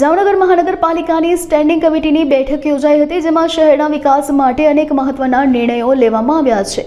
જામનગર મહાનગરપાલિકાની સ્ટેન્ડિંગ કમિટીની બેઠક યોજાઈ હતી, જેમાં શહેરના વિકાસ માટે અનેક મહત્વના નિર્ણયો લેવામાં આવ્યા છે।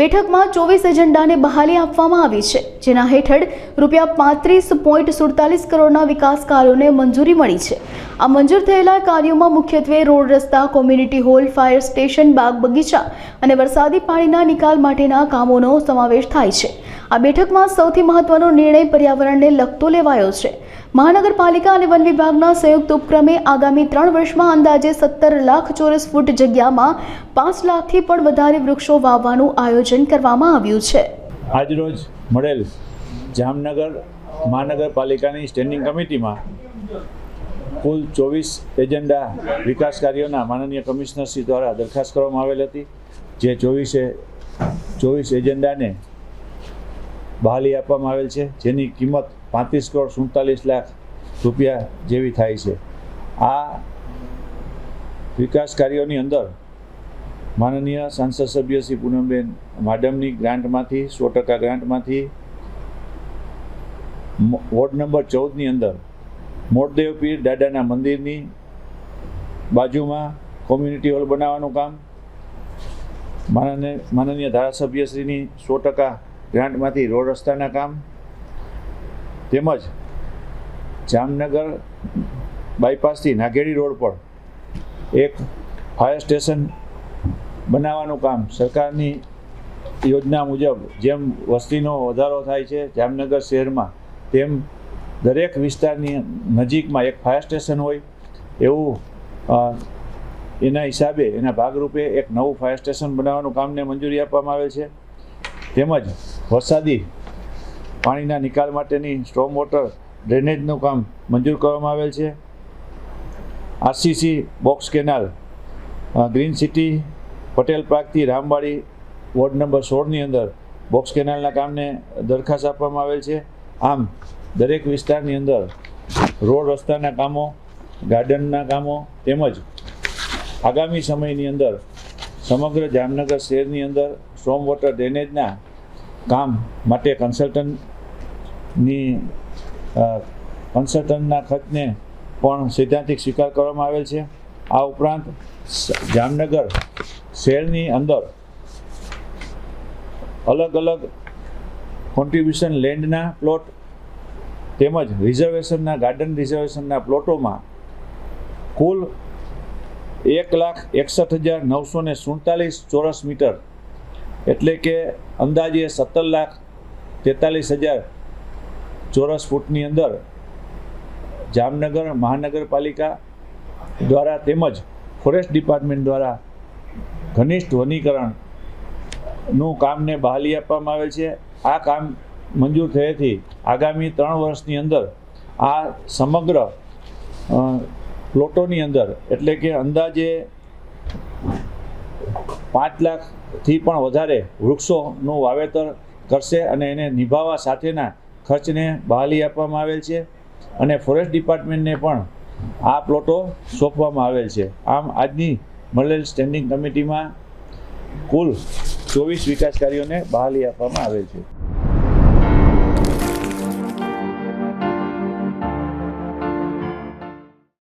બેઠકમાં 24 એજન્ડાને બહાલી આપવામાં આવી છે, જેના હેઠળ ₹35.47 કરોડના વિકાસ કાર્યોને મંજૂરી મળી છે। આ મંજૂર થયેલા કાર્યોમાં મુખ્યત્વે રોડ, રસ્તા, કોમ્યુનિટી હોલ, ફાયર સ્ટેશન, બાગ બગીચા અને વરસાદી પાણીના નિકાલ માટેના કામોનો સમાવેશ થાય છે। આ બેઠકમાં સૌથી મહત્વનો નિર્ણય પર્યાવરણને લગતો લેવાયો છે। મહાનગરપાલિકા અને વન વિભાગના સંયુક્ત ઉપક્રમે આગામી 3 વર્ષમાં અંદાજે 17 લાખ ચોરસ ફૂટ જગ્યામાં 5 લાખથી પણ વધારે વૃક્ષો વાવવાનું આયોજન કરવામાં આવ્યું છે। આજરોજ મળેલ જામનગર મહાનગરપાલિકાની સ્ટેન્ડિંગ કમિટીમાં કુલ 24 એજન્ડા વિકાસ કાર્યોના માનનીય કમિશનરશ્રી દ્વારા દરખાસ્ત કરવામાં આવેલ હતી, જે 24 એજન્ડાને બહાલી આપવામાં આવેલ છે, જેની કિંમત 35.47 લાખ રૂપિયા જેવી થાય છે। આ વિકાસ કાર્યોની અંદર માનનીય સાંસદ સભ્ય શ્રી પૂનમબેન માડમની ગ્રાન્ટમાંથી 100% ગ્રાન્ટમાંથી વોર્ડ નંબર 14ની અંદર મોરદેવ પીર દાદાના મંદિરની બાજુમાં કોમ્યુનિટી હોલ બનાવવાનું કામ, માનનીય ધારાસભ્યશ્રીની 100% ગ્રાન્ટમાંથી રોડ રસ્તાના કામ, તેમજ જામનગર બાયપાસથી નાઘેડી રોડ પર એક ફાયર સ્ટેશન બનાવવાનું કામ સરકારની યોજના મુજબ જેમ વસ્તીનો વધારો થાય છે જામનગર શહેરમાં, તેમ દરેક વિસ્તારની નજીકમાં એક ફાયર સ્ટેશન હોય એવું એના હિસાબે એના ભાગરૂપે એક નવું ફાયર સ્ટેશન બનાવવાનું કામને મંજૂરી આપવામાં આવે છે। તેમજ વરસાદી પાણીના નિકાલ માટેની સ્ટ્રોમ વોટર ડ્રેનેજનું કામ મંજૂર કરવામાં આવેલ છે। RCC box canal green city Patel પાર્કથી રામવાડી વોર્ડ નંબર 16ની અંદર બોક્સ કેનાલના કામને દરખાસ્ત આપવામાં આવેલ છે। આમ દરેક વિસ્તારની અંદર રોડ રસ્તાના કામો, ગાર્ડનના કામો તેમજ આગામી સમયની અંદર સમગ્ર જામનગર શહેરની અંદર સ્ટ્રોમ વોટર ડ્રેનેજના કામ માટે કન્સલ્ટન્ટના ખર્ચને પણ સૈદ્ધાંતિક સ્વીકાર કરવામાં આવેલ છે। આ ઉપરાંત જામનગર શહેરની અંદર અલગ અલગ કોન્ટ્રીબ્યુશન લેન્ડના પ્લોટ તેમજ રિઝર્વેશનના ગાર્ડન રિઝર્વેશનના પ્લોટોમાં કુલ 1,61,947 ચોરસ મીટર એટલે કે અંદાજે 17,43,000 ચોરસ ફૂટની અંદર જામનગર મહાનગરપાલિકા દ્વારા તેમજ ફોરેસ્ટ ડિપાર્ટમેન્ટ દ્વારા ઘનિષ્ઠ વનીકરણનું કામને બહાલી આપવામાં આવે છે। આ કામ મંજૂર થયેથી આગામી 3 વર્ષની અંદર આ સમગ્ર પ્લોટોની અંદર એટલે કે અંદાજે 5 લાખથી પણ વધારે વૃક્ષોનું વાવેતર કરશે અને એને નિભાવવા સાથેના ખર્ચને બહાલી આપવામાં આવેલ છે અને ફોરેસ્ટ ડિપાર્ટમેન્ટને પણ આ પ્લોટો સોંપવામાં આવેલ છે। આમ આજની મળેલ સ્ટેન્ડિંગ કમિટીમાં કુલ 24 વિકાસ કાર્યોને બહાલી આપવામાં આવેલ છે।